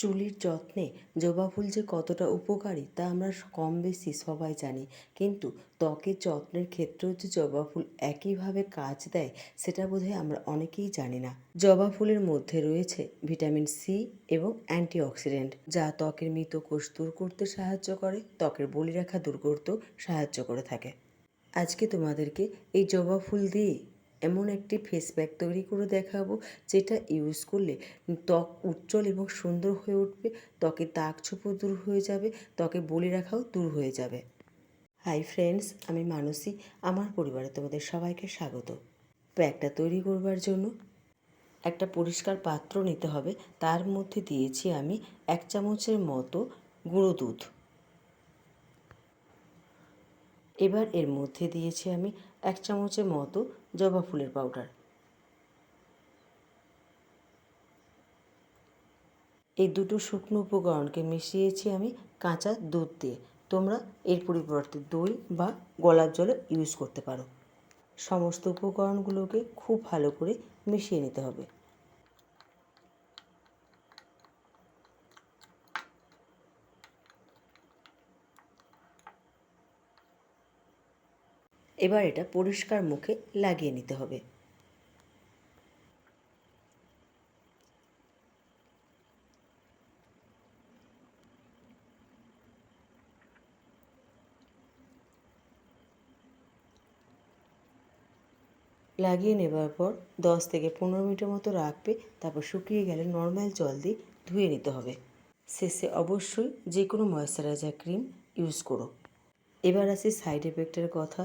চুলের যত্নে জবা ফুল যে কতটা উপকারী তা আমরা কম বেশি সবাই জানি, কিন্তু ত্বকের যত্নের ক্ষেত্রেও যে জবা ফুল একইভাবে কাজ দেয় সেটা বোধহয় আমরা অনেকেই জানি না। জবা ফুলের মধ্যে রয়েছে ভিটামিন সি এবং অ্যান্টিঅক্সিডেন্ট, যা ত্বকের মৃত কোষ দূর করতে সাহায্য করে, ত্বকের বলিরেখা দূর করতেও সাহায্য করে থাকে। আজকে তোমাদেরকে এই জবা ফুল দিয়ে এমন একটি ফেস প্যাক তৈরি করে দেখাবো, যেটা ইউজ করলে ত্বক উজ্জ্বল এবং সুন্দর হয়ে উঠবে, ত্বকের দাগ ছোপ দূর হয়ে যাবে, ত্বকের বলিরেখাও দূর হয়ে যাবে। হাই ফ্রেন্ডস, আমি মানসী। আমার পরিবারে তোমাদের সবাইকে স্বাগত। প্যাকটা তৈরি করবার জন্য একটা পরিষ্কার পাত্র নিতে হবে। তার মধ্যে দিয়েছি আমি 1 চামচের মতো গুঁড়ো দুধ। এবার এর মধ্যে দিয়েছি আমি 1 চামচের মতো জবা ফুলের পাউডার। এই দুটো শুকনো উপকরণকে মিশিয়েছি আমি কাঁচা দুধ দিয়ে। তোমরা এর পরিবর্তে দই বা গলার জলও ইউজ করতে পারো। সমস্ত উপকরণগুলোকে খুব ভালো করে মিশিয়ে নিতে হবে। এবার এটা পরিষ্কার মুখে লাগিয়ে নিতে হবে। লাগিয়ে নেবার পর 10 থেকে 15 মিনিটের মতো রাখবে। তারপর শুকিয়ে গেলে নর্মাল জল দিয়ে ধুয়ে নিতে হবে। শেষে অবশ্যই যে কোনো ময়েশ্চারাইজার ক্রিম ইউজ করো। এবার আসি সাইড এফেক্টের কথা।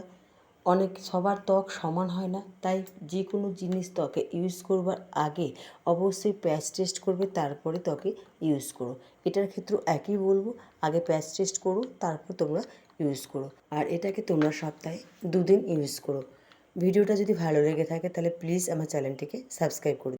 সবার ত্বক সমান হয় না, তাই যে কোনো জিনিস ত্বকে ইউজ করবার আগে অবশ্যই প্যাচ টেস্ট করবে, তারপরে ত্বকে ইউজ করো। এটার ক্ষেত্রেও একই বলবো, আগে প্যাচ টেস্ট করো, তারপর তোমরা ইউজ করো। আর এটাকে তোমরা সপ্তাহে 2 দিন ইউজ করো। ভিডিওটা যদি ভালো লেগে থাকে তাহলে প্লিজ আমার চ্যানেলটিকে সাবস্ক্রাইব করে